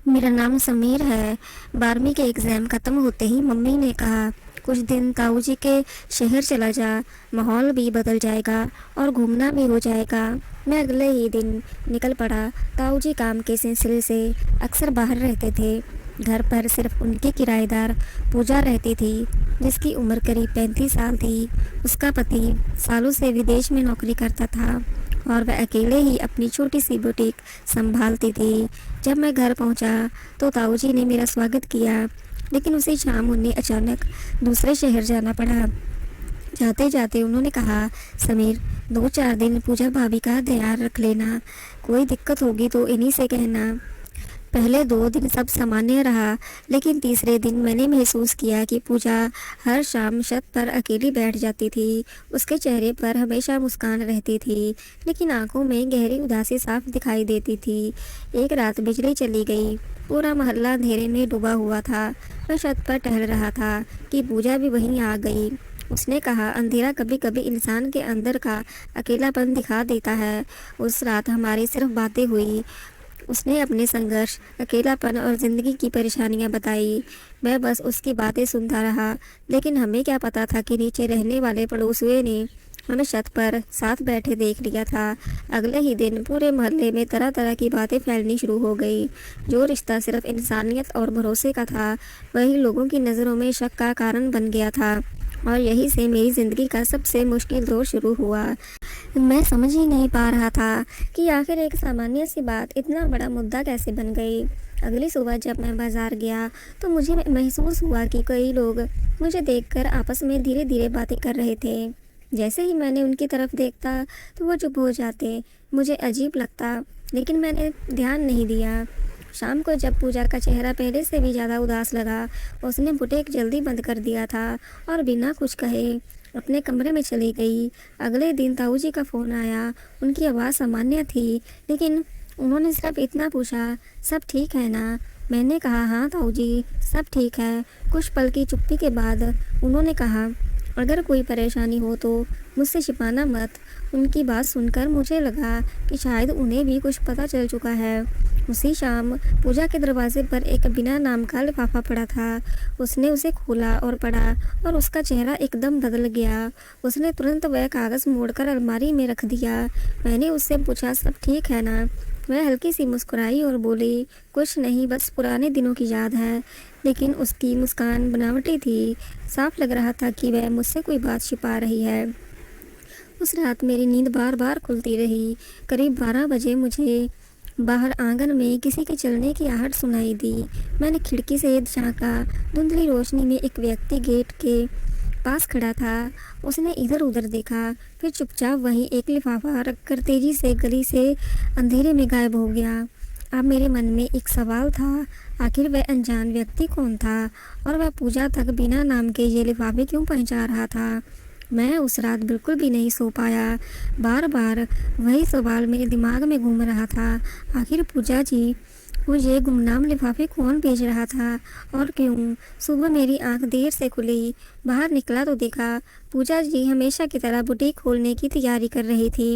मेरा नाम समीर है। 12वीं के एग्ज़ाम ख़त्म होते ही मम्मी ने कहा, कुछ दिन ताऊ जी के शहर चला जा, माहौल भी बदल जाएगा और घूमना भी हो जाएगा। मैं अगले ही दिन निकल पड़ा। ताऊ जी काम के सिलसिले से अक्सर बाहर रहते थे। घर पर सिर्फ उनकी किराएदार पूजा रहती थी, जिसकी उम्र करीब 35 साल थी। उसका पति सालों से विदेश में नौकरी करता था और वह अकेले ही अपनी छोटी सी बुटीक संभालती थी। जब मैं घर पहुंचा तो ताऊ जी ने मेरा स्वागत किया, लेकिन उसी शाम उन्हें अचानक दूसरे शहर जाना पड़ा। जाते जाते उन्होंने कहा, समीर, 2-4 दिन पूजा भाभी का ध्यान रख लेना। कोई दिक्कत होगी तो इन्हीं से कहना। पहले 2 दिन सब सामान्य रहा, लेकिन तीसरे दिन मैंने महसूस किया कि पूजा हर शाम छत पर अकेली बैठ जाती थी। उसके चेहरे पर हमेशा मुस्कान रहती थी, लेकिन आंखों में गहरी उदासी साफ दिखाई देती थी। एक रात बिजली चली गई। पूरा मोहल्ला अंधेरे में डूबा हुआ था। मैं छत पर टहल रहा था कि पूजा भी वहीं आ गई। उसने कहा, अंधेरा कभी कभी इंसान के अंदर का अकेलापन दिखा देता है। उस रात हमारी सिर्फ बातें हुई। उसने अपने संघर्ष, अकेलापन और ज़िंदगी की परेशानियां बताई। मैं बस उसकी बातें सुनता रहा, लेकिन हमें क्या पता था कि नीचे रहने वाले पड़ोसियों ने हमें छत पर साथ बैठे देख लिया था। अगले ही दिन पूरे मोहल्ले में तरह तरह की बातें फैलनी शुरू हो गई। जो रिश्ता सिर्फ इंसानियत और भरोसे का था, वही लोगों की नज़रों में शक का कारण बन गया था। और यहीं से मेरी ज़िंदगी का सबसे मुश्किल दौर शुरू हुआ। मैं समझ ही नहीं पा रहा था कि आखिर एक सामान्य सी बात इतना बड़ा मुद्दा कैसे बन गई। अगली सुबह जब मैं बाजार गया तो मुझे महसूस हुआ कि कई लोग मुझे देखकर आपस में धीरे धीरे बातें कर रहे थे। जैसे ही मैंने उनकी तरफ देखता तो वो चुप हो जाते। मुझे अजीब लगता, लेकिन मैंने ध्यान नहीं दिया। शाम को जब पूजा का चेहरा पहले से भी ज़्यादा उदास लगा, उसने बुटीक जल्दी बंद कर दिया था और बिना कुछ कहे अपने कमरे में चली गई। अगले दिन ताऊ जी का फ़ोन आया। उनकी आवाज़ सामान्य थी, लेकिन उन्होंने सिर्फ इतना पूछा, सब ठीक है ना? मैंने कहा, हाँ ताऊ जी, सब ठीक है। कुछ पल की चुप्पी के बाद उन्होंने कहा, अगर कोई परेशानी हो तो मुझसे छिपाना मत। उनकी बात सुनकर मुझे लगा कि शायद उन्हें भी कुछ पता चल चुका है। उसी शाम पूजा के दरवाजे पर एक बिना नाम का लिफाफा पड़ा था। उसने उसे खोला और पढ़ा, और उसका चेहरा एकदम बदल गया। उसने तुरंत वह कागज़ मोड़कर अलमारी में रख दिया। मैंने उससे पूछा, सब ठीक है ना? वह हल्की सी मुस्कुराई और बोली, कुछ नहीं, बस पुराने दिनों की याद है। लेकिन उसकी मुस्कान बनावटी थी। साफ लग रहा था कि वह मुझसे कोई बात छिपा रही है। उस रात मेरी नींद बार बार खुलती रही। करीब 12 बजे मुझे बाहर आंगन में किसी के चलने की आहट सुनाई दी। मैंने खिड़की से झांका। धुंधली रोशनी में एक व्यक्ति गेट के पास खड़ा था। उसने इधर उधर देखा, फिर चुपचाप वहीं एक लिफाफा रखकर तेजी से गली से अंधेरे में गायब हो गया। अब मेरे मन में एक सवाल था, आखिर वह अनजान व्यक्ति कौन था, और वह पूजा तक बिना नाम के ये लिफाफे क्यों पहुंचा रहा था? मैं उस रात बिल्कुल भी नहीं सो पाया। बार बार वही सवाल मेरे दिमाग में घूम रहा था। आखिर पूजा जी को ये गुमनाम लिफाफे कौन भेज रहा था, और क्यों? सुबह मेरी आंख देर से खुली। बाहर निकला तो देखा पूजा जी हमेशा की तरह बुटीक खोलने की तैयारी कर रही थी।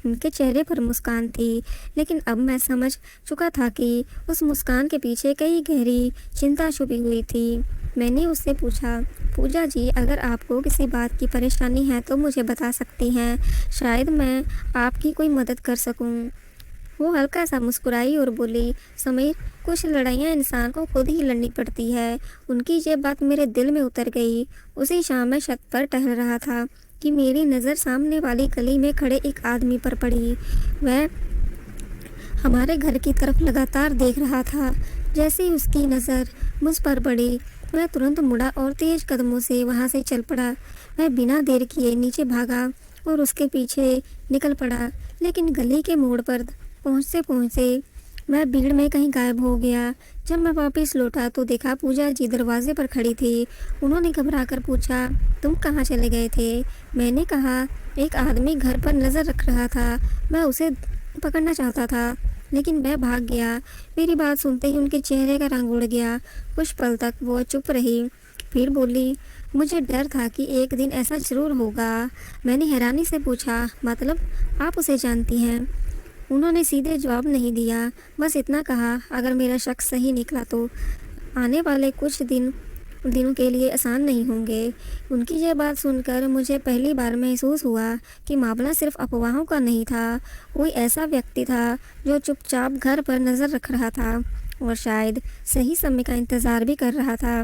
उनके चेहरे पर मुस्कान थी, लेकिन अब मैं समझ चुका था कि उस मुस्कान के पीछे कई गहरी चिंता छुपी हुई थी। मैंने उससे पूछा, पूजा जी, अगर आपको किसी बात की परेशानी है तो मुझे बता सकती हैं। शायद मैं आपकी कोई मदद कर सकूं। वो हल्का सा मुस्कुराई और बोली, समीर, कुछ लड़ाइयाँ इंसान को खुद ही लड़नी पड़ती है। उनकी ये बात मेरे दिल में उतर गई। उसी शाम मैं छत पर टहल रहा था कि मेरी नज़र सामने वाली गली में खड़े एक आदमी पर पड़ी। वह हमारे घर की तरफ लगातार देख रहा था। जैसे ही उसकी नज़र मुझ पर पड़ी, मैं तुरंत मुड़ा और तेज कदमों से वहाँ से चल पड़ा। मैं बिना देर किए नीचे भागा और उसके पीछे निकल पड़ा, लेकिन गली के मोड़ पर पहुँचते पहुँचते वह भीड़ में कहीं गायब हो गया। जब मैं वापस लौटा तो देखा पूजा जी दरवाजे पर खड़ी थी। उन्होंने घबरा कर पूछा, तुम कहाँ चले गए थे? मैंने कहा, एक आदमी घर पर नज़र रख रहा था। मैं उसे पकड़ना चाहता था, लेकिन वह भाग गया। मेरी बात सुनते ही उनके चेहरे का रंग उड़ गया। कुछ पल तक वो चुप रही, फिर बोली, मुझे डर था कि एक दिन ऐसा ज़रूर होगा। मैंने हैरानी से पूछा, मतलब आप उसे जानती हैं? उन्होंने सीधे जवाब नहीं दिया, बस इतना कहा, अगर मेरा शक सही निकला तो आने वाले कुछ दिनों के लिए आसान नहीं होंगे। उनकी यह बात सुनकर मुझे पहली बार महसूस हुआ कि मामला सिर्फ अफवाहों का नहीं था। कोई ऐसा व्यक्ति था जो चुपचाप घर पर नज़र रख रहा था और शायद सही समय का इंतज़ार भी कर रहा था।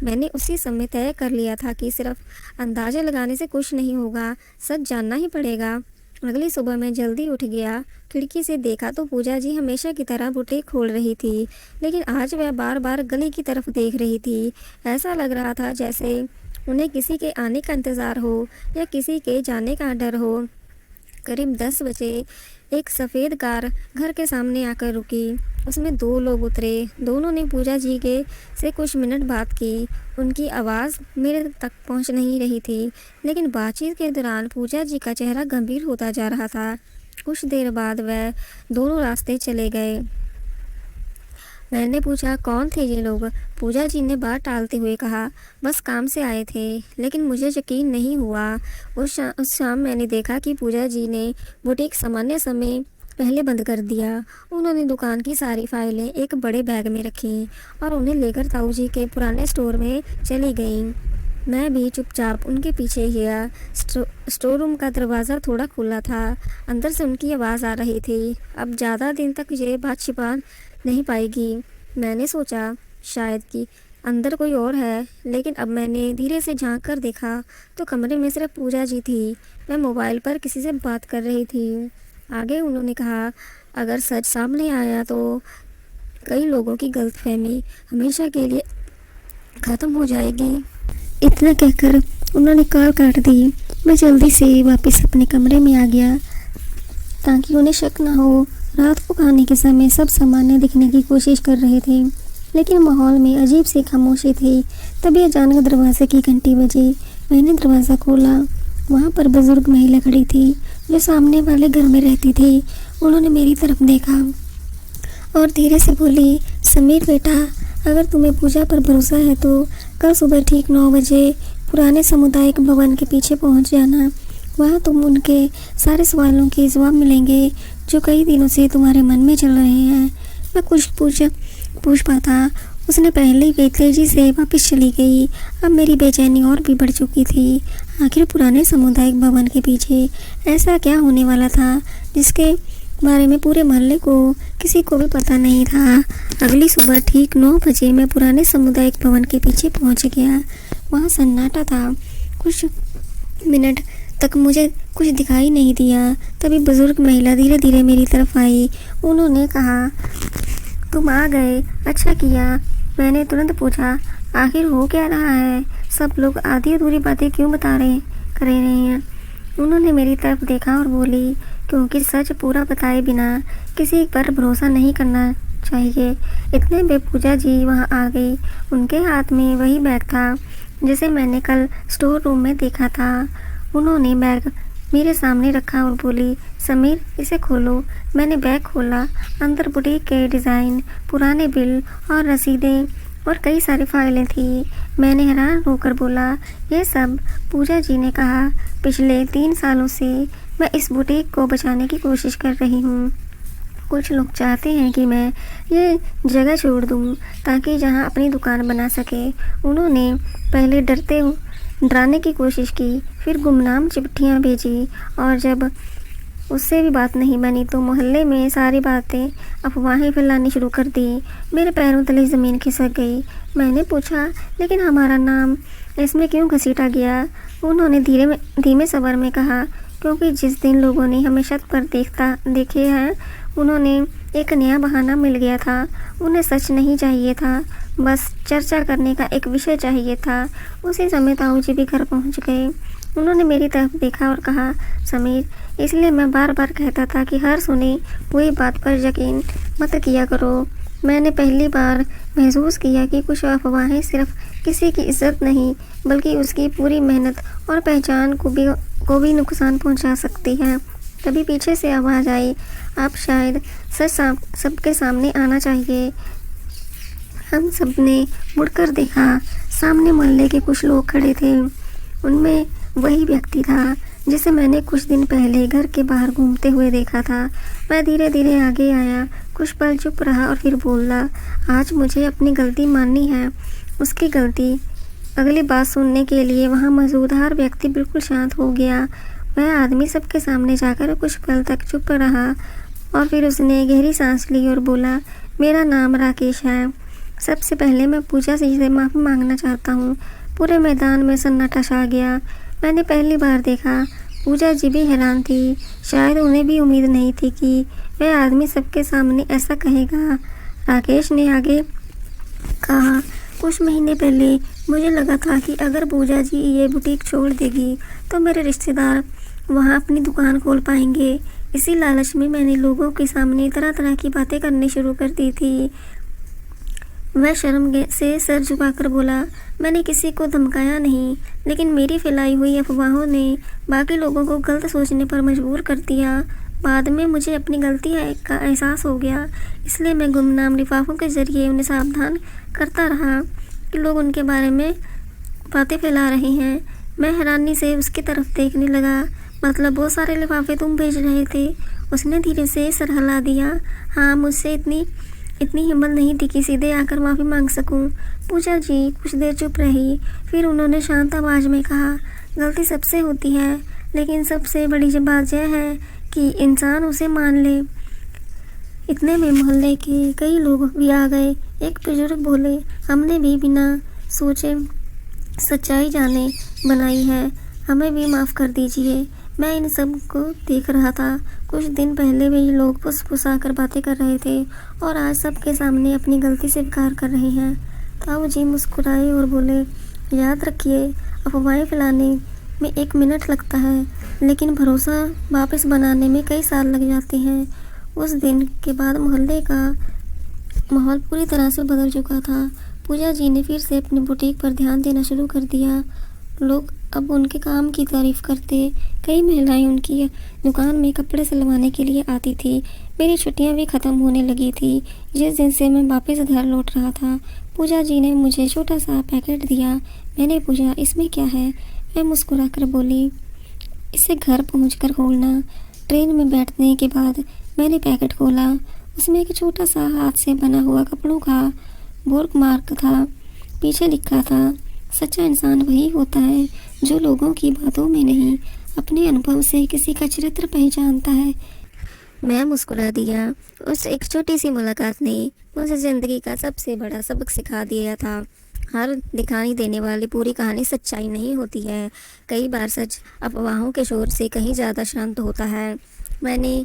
मैंने उसी समय तय कर लिया था कि सिर्फ अंदाज़ा लगाने से कुछ नहीं होगा, सच जानना ही पड़ेगा। अगली सुबह मैं जल्दी उठ गया। खिड़की से देखा तो पूजा जी हमेशा की तरह बुटीक खोल रही थी, लेकिन आज वह बार बार गली की तरफ देख रही थी। ऐसा लग रहा था जैसे उन्हें किसी के आने का इंतज़ार हो या किसी के जाने का डर हो। करीब 10 बजे एक सफ़ेद कार घर के सामने आकर रुकी। उसमें 2 लोग उतरे। दोनों ने पूजा जी के से कुछ मिनट बात की। उनकी आवाज़ मेरे तक पहुंच नहीं रही थी, लेकिन बातचीत के दौरान पूजा जी का चेहरा गंभीर होता जा रहा था। कुछ देर बाद वह दोनों रास्ते चले गए। मैंने पूछा, कौन थे ये लोग? पूजा जी ने बात टालते हुए कहा, बस काम से आए थे। लेकिन मुझे यकीन नहीं हुआ। उस शाम मैंने देखा कि पूजा जी ने बुटीक सामान्य समय पहले बंद कर दिया। उन्होंने दुकान की सारी फाइलें एक बड़े बैग में रखी और उन्हें लेकर ताऊ जी के पुराने स्टोर में चली गईं। मैं भी चुपचाप उनके पीछे गया। स्टोर रूम का दरवाज़ा थोड़ा खुला था। अंदर से उनकी आवाज़ आ रही थी। अब ज़्यादा दिन तक ये बात छिपा नहीं पाएगी, मैंने सोचा। शायद कि अंदर कोई और है, लेकिन अब मैंने धीरे से झांक कर देखा तो कमरे में सिर्फ पूजा जी थी। मैं मोबाइल पर किसी से बात कर रही थी। आगे उन्होंने कहा, अगर सच सामने आया तो कई लोगों की गलतफहमी हमेशा के लिए ख़त्म हो जाएगी। इतना कहकर उन्होंने कॉल काट दी। मैं जल्दी से वापस अपने कमरे में आ गया ताकि उन्हें शक न हो। रात को खाने के समय सब सामान्य दिखने की कोशिश कर रहे थे, लेकिन माहौल में अजीब सी खामोशी थी। तभी अचानक दरवाजे की घंटी बजी। मैंने दरवाज़ा खोला। वहाँ पर बुजुर्ग महिला खड़ी थी जो सामने वाले घर में रहती थी। उन्होंने मेरी तरफ देखा और धीरे से बोली, समीर बेटा, अगर तुम्हें पूजा पर भरोसा है तो कल सुबह ठीक 9 बजे पुराने सामुदायिक भवन के पीछे पहुँच जाना। वहाँ तुम उनके सारे सवालों के जवाब मिलेंगे जो कई दिनों से तुम्हारे मन में चल रहे हैं। मैं कुछ पूछ पाता। उसने पहले ही तेजी से वापस चली गई। अब मेरी बेचैनी और भी बढ़ चुकी थी। आखिर पुराने सामुदायिक भवन के पीछे ऐसा क्या होने वाला था जिसके बारे में पूरे मोहल्ले को किसी को भी पता नहीं था। अगली सुबह ठीक 9 बजे मैं पुराने सामुदायिक भवन के पीछे पहुंच गया। वहाँ सन्नाटा था। कुछ मिनट तक मुझे कुछ दिखाई नहीं दिया। तभी बुजुर्ग महिला धीरे धीरे मेरी तरफ आई। उन्होंने कहा, तुम आ गए, अच्छा किया। मैंने तुरंत पूछा, आखिर हो क्या रहा है? सब लोग आधी अधूरी बातें क्यों कर रहे हैं? उन्होंने मेरी तरफ देखा और बोली, क्योंकि सच पूरा बताए बिना किसी पर भरोसा नहीं करना चाहिए। इतने में पूजा जी वहाँ आ गई। उनके हाथ में वही बैग था जिसे मैंने कल स्टोर रूम में देखा था। उन्होंने बैग मेरे सामने रखा और बोली, समीर, इसे खोलो। मैंने बैग खोला। अंदर बुटीक के डिज़ाइन, पुराने बिल और रसीदें और कई सारी फाइलें थी। मैंने हैरान होकर बोला, ये सब? पूजा जी ने कहा, पिछले 3 सालों से मैं इस बुटीक को बचाने की कोशिश कर रही हूँ। कुछ लोग चाहते हैं कि मैं ये जगह छोड़ दूँ ताकि जहाँ अपनी दुकान बना सके। उन्होंने पहले डराने की कोशिश की, फिर गुमनाम चिट्ठियाँ भेजी और जब उससे भी बात नहीं बनी तो मोहल्ले में सारी बातें अफवाहें फैलानी शुरू कर दी। मेरे पैरों तले ज़मीन खिसक गई। मैंने पूछा, लेकिन हमारा नाम इसमें क्यों घसीटा गया? उन्होंने धीमे स्वर में कहा, क्योंकि जिस दिन लोगों ने हमें छत पर देखे हैं, उन्होंने एक नया बहाना मिल गया था। उन्हें सच नहीं चाहिए था, बस चर्चा करने का एक विषय चाहिए था। उसी समय ताऊ जी भी घर पहुंच गए। उन्होंने मेरी तरफ देखा और कहा, समीर, इसलिए मैं बार बार कहता था कि हर सुनी हुई बात पर यकीन मत किया करो। मैंने पहली बार महसूस किया कि कुछ अफवाहें सिर्फ किसी की इज्जत नहीं बल्कि उसकी पूरी मेहनत और पहचान को भी नुकसान पहुंचा सकती है। तभी पीछे से आवाज़ आई, आप शायद सच सबके सामने आना चाहिए। हम सब ने मुड़कर देखा। सामने मोहल्ले के कुछ लोग खड़े थे। उनमें वही व्यक्ति था जिसे मैंने कुछ दिन पहले घर के बाहर घूमते हुए देखा था। मैं धीरे धीरे आगे आया, कुछ पल चुप रहा और फिर बोला, आज मुझे अपनी गलती माननी है। उसकी गलती। अगली बात सुनने के लिए वहाँ मौजूद हर व्यक्ति बिल्कुल शांत हो गया। वह आदमी सबके सामने जाकर कुछ पल तक चुप रहा और फिर उसने गहरी सांस ली और बोला, मेरा नाम राकेश है। सबसे पहले मैं पूजा जी से माफ़ी मांगना चाहता हूँ। पूरे मैदान में सन्नाटा छा गया। मैंने पहली बार देखा। पूजा जी भी हैरान थी। शायद उन्हें भी उम्मीद नहीं थी कि वह आदमी सबके सामने ऐसा कहेगा। राकेश ने आगे कहा, कुछ महीने पहले मुझे लगा था कि अगर पूजा जी ये बुटीक छोड़ देगी तो मेरे रिश्तेदार वहाँ अपनी दुकान खोल पाएंगे। इसी लालच में मैंने लोगों के सामने तरह तरह की बातें करनी शुरू कर दी थी। वह शर्म से सर झुकाकर बोला, मैंने किसी को धमकाया नहीं, लेकिन मेरी फैलाई हुई अफवाहों ने बाकी लोगों को गलत सोचने पर मजबूर कर दिया। बाद में मुझे अपनी गलती का एहसास हो गया, इसलिए मैं गुमनाम लिफाफों के ज़रिए उन्हें सावधान करता रहा कि लोग उनके बारे में बातें फैला रहे हैं। मैं हैरानी से उसकी तरफ देखने लगा। मतलब बहुत सारे लिफाफे तुम भेज रहे थे? उसने धीरे से सर हिला दिया। हाँ, मुझसे इतनी हिम्मत नहीं थी कि सीधे आकर माफ़ी मांग सकूं। पूजा जी कुछ देर चुप रही, फिर उन्होंने शांत आवाज़ में कहा, गलती सबसे होती है, लेकिन सबसे बड़ी बात यह है कि इंसान उसे मान ले। इतने में मोहल्ले के कई लोग भी आ गए। एक बुजुर्ग बोले, हमने भी बिना सोचे सच्चाई जाने बनाई है, हमें भी माफ़ कर दीजिए। मैं इन सब को देख रहा था। कुछ दिन पहले भी लोग फुसफुसा कर बातें कर रहे थे और आज सबके सामने अपनी गलती स्वीकार कर रहे हैं। ताऊ जी मुस्कुराए और बोले, याद रखिए, अफवाहें फैलाने में 1 मिनट लगता है, लेकिन भरोसा वापस बनाने में कई साल लग जाते हैं। उस दिन के बाद मोहल्ले का माहौल पूरी तरह से बदल चुका था। पूजा जी ने फिर से अपनी बुटीक पर ध्यान देना शुरू कर दिया। लोग अब उनके काम की तारीफ करते। कई महिलाएं उनकी दुकान में कपड़े सिलवाने के लिए आती थी। मेरी छुट्टियां भी ख़त्म होने लगी थी। जिस दिन से मैं वापस घर लौट रहा था, पूजा जी ने मुझे छोटा सा पैकेट दिया। मैंने पूछा, इसमें क्या है? मैं मुस्कुरा कर बोली, इसे घर पहुंचकर खोलना। ट्रेन में बैठने के बाद मैंने पैकेट खोला। उसमें एक छोटा सा हाथ से बना हुआ कपड़ों का बुक मार्क था। पीछे लिखा था, सच्चा इंसान वही होता है जो लोगों की बातों में नहीं, अपने अनुभव से किसी का चरित्र पहचानता है। मैं मुस्कुरा दिया। उस एक छोटी सी मुलाकात ने मुझे ज़िंदगी का सबसे बड़ा सबक सिखा दिया था। हर दिखाई देने वाली पूरी कहानी सच्चाई नहीं होती है। कई बार सच अफवाहों के शोर से कहीं ज़्यादा शांत होता है। मैंने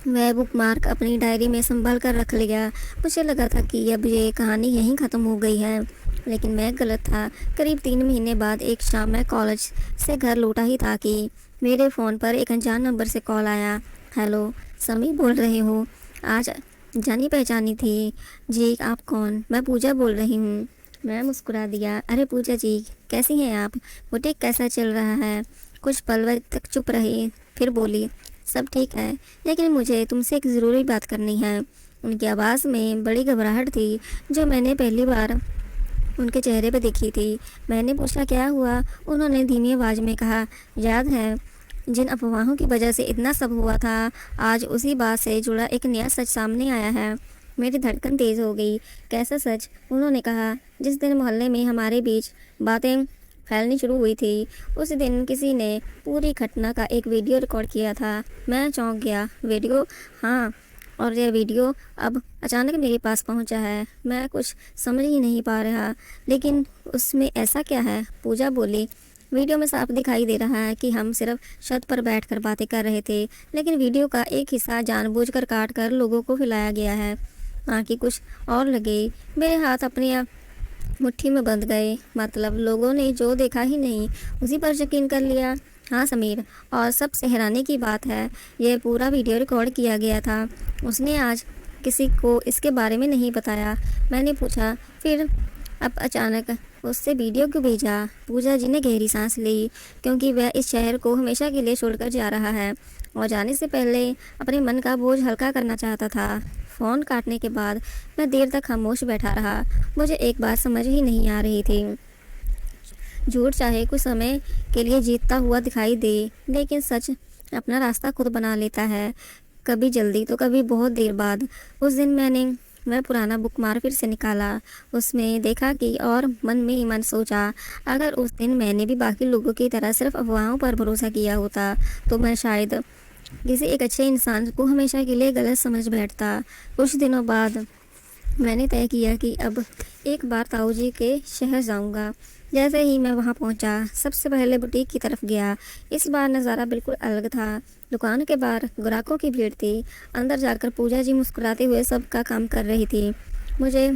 वह बुक मार्क अपनी डायरी में संभाल कर रख लिया। मुझे लगा था कि अब ये कहानी यहीं ख़त्म हो गई है, लेकिन मैं गलत था। करीब 3 महीने बाद एक शाम मैं कॉलेज से घर लौटा ही था कि मेरे फ़ोन पर एक अनजान नंबर से कॉल आया। हेलो, समी बोल रहे हो? आज जानी पहचानी थी। जी, आप कौन? मैं पूजा बोल रही हूँ। मैं मुस्कुरा दिया। अरे पूजा जी, कैसी हैं आप? बुटीक कैसा चल रहा है? कुछ पल तक चुप रही, फिर बोली, सब ठीक है, लेकिन मुझे तुमसे एक ज़रूरी बात करनी है। उनकी आवाज़ में बड़ी घबराहट थी, जो मैंने पहली बार उनके चेहरे पर देखी थी। मैंने पूछा, क्या हुआ? उन्होंने धीमी आवाज़ में कहा, याद है जिन अफवाहों की वजह से इतना सब हुआ था, आज उसी बात से जुड़ा एक नया सच सामने आया है। मेरी धड़कन तेज़ हो गई। कैसा सच? उन्होंने कहा, जिस दिन मोहल्ले में हमारे बीच बातें फैलनी शुरू हुई थी, उस दिन किसी ने पूरी घटना का एक वीडियो रिकॉर्ड किया था। मैं चौंक गया। वीडियो? हाँ, और यह वीडियो अब अचानक मेरे पास पहुंचा है। मैं कुछ समझ ही नहीं पा रहा। लेकिन उसमें ऐसा क्या है? पूजा बोली, वीडियो में साफ दिखाई दे रहा है कि हम सिर्फ छत पर बैठकर बातें कर रहे थे, लेकिन वीडियो का एक हिस्सा जानबूझकर काट कर लोगों को फैलाया गया है। आंखें कुछ और लग गई। मेरे हाथ अपनी मुट्ठी में बंध गए। मतलब लोगों ने जो देखा ही नहीं, उसी पर यकीन कर लिया। हाँ समीर, और सबसे हैरानी की बात है, यह पूरा वीडियो रिकॉर्ड किया गया था। उसने आज किसी को इसके बारे में नहीं बताया। मैंने पूछा, फिर अब अचानक उससे वीडियो क्यों भेजा? पूजा जी ने गहरी सांस ली, क्योंकि वह इस शहर को हमेशा के लिए छोड़कर जा रहा है और जाने से पहले अपने मन का बोझ हल्का करना चाहता था। फ़ोन काटने के बाद मैं देर तक खामोश बैठा रहा। मुझे एक बात समझ ही नहीं आ रही थी। झूठ चाहे कुछ समय के लिए जीतता हुआ दिखाई दे, लेकिन सच अपना रास्ता खुद बना लेता है, कभी जल्दी तो कभी बहुत देर बाद। उस दिन मैंने वह पुराना बुकमार्क फिर से निकाला, उसमें देखा कि और मन में ही मन सोचा, अगर उस दिन मैंने भी बाकी लोगों की तरह सिर्फ अफवाहों पर भरोसा किया होता तो मैं शायद किसी एक अच्छे इंसान को हमेशा के लिए गलत समझ बैठता। कुछ दिनों बाद मैंने तय किया कि अब एक बार ताऊजी के शहर जाऊंगा। जैसे ही मैं वहां पहुंचा, सबसे पहले बुटीक की तरफ गया। इस बार नज़ारा बिल्कुल अलग था। दुकान के बाहर ग्राहकों की भीड़ थी। अंदर जाकर पूजा जी मुस्कुराते हुए सबका काम कर रही थी। मुझे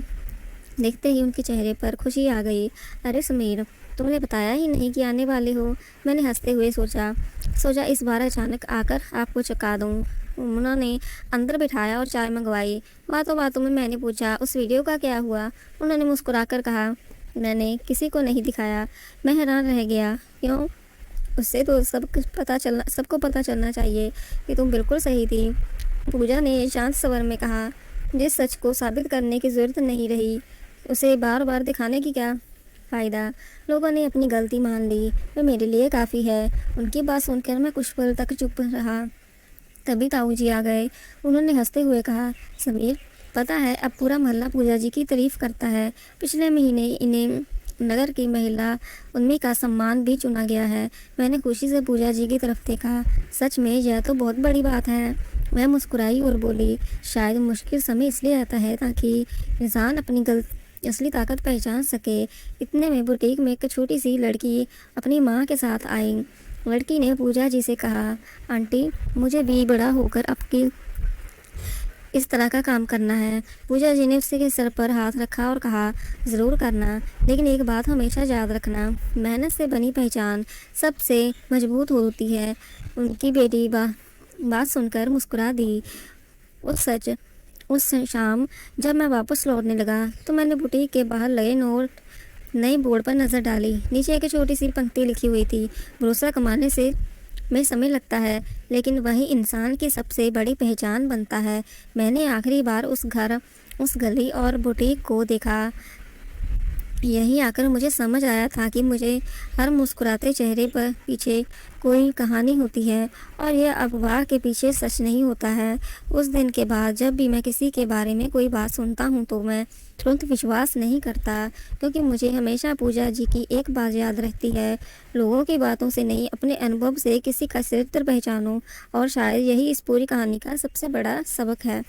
देखते ही उनके चेहरे पर खुशी आ गई। अरे समीर, तुमने बताया ही नहीं कि आने वाले हो। मैंने हंसते हुए सोचा सोचा इस बार अचानक आकर आपको चका दूं। उन्होंने अंदर बिठाया और चाय मंगवाई। बातों बातों में मैंने पूछा, उस वीडियो का क्या हुआ? उन्होंने मुस्कुराकर कहा, मैंने किसी को नहीं दिखाया। मैं हैरान रह गया। क्यों? उससे तो सबको पता चलना चाहिए कि तुम बिल्कुल सही थी। पूजा ने शांत स्वर में कहा, जिस सच को साबित करने की जरूरत नहीं रही, उसे बार बार दिखाने की क्या फ़ायदा। लोगों ने अपनी गलती मान ली, वह मेरे लिए काफ़ी है। उनकी बात सुनकर मैं कुछ पल तक चुप रहा। तभी ताऊजी आ गए। उन्होंने हंसते हुए कहा, समीर, पता है अब पूरा मोहल्ला पूजा जी की तारीफ करता है। पिछले महीने इन्हें नगर की महिला उन्मी का सम्मान भी चुना गया है। मैंने खुशी से पूजा जी की तरफ देखा। सच में यह तो बहुत बड़ी बात है। वह मुस्कुराई और बोली, शायद मुश्किल समय इसलिए आता है ताकि इंसान अपनी असली ताकत पहचान सके। इतने में बुटीक में एक छोटी सी लड़की अपनी माँ के साथ आई। लड़की ने पूजा जी से कहा, आंटी, मुझे भी बड़ा होकर आपकी इस तरह का काम करना है। पूजा जी ने उसके सर पर हाथ रखा और कहा, ज़रूर करना, लेकिन एक बात हमेशा याद रखना, मेहनत से बनी पहचान सबसे मजबूत होती है। उनकी बेटी बात सुनकर मुस्कुरा दी। उस शाम जब मैं वापस लौटने लगा तो मैंने बुटीक के बाहर लगे नए बोर्ड पर नज़र डाली। नीचे एक छोटी सी पंक्ति लिखी हुई थी, भरोसा कमाने से में समय लगता है, लेकिन वही इंसान की सबसे बड़ी पहचान बनता है। मैंने आखिरी बार उस गली और बुटीक को देखा। यहीं आकर मुझे समझ आया था कि मुझे हर मुस्कुराते चेहरे पर पीछे कोई कहानी होती है, और यह अफवाह के पीछे सच नहीं होता है। उस दिन के बाद जब भी मैं किसी के बारे में कोई बात सुनता हूँ तो मैं तुरंत विश्वास नहीं करता, क्योंकि मुझे हमेशा पूजा जी की एक बात याद रहती है, लोगों की बातों से नहीं, अपने अनुभव से किसी का चरित्र पहचानो। और शायद यही इस पूरी कहानी का सबसे बड़ा सबक है।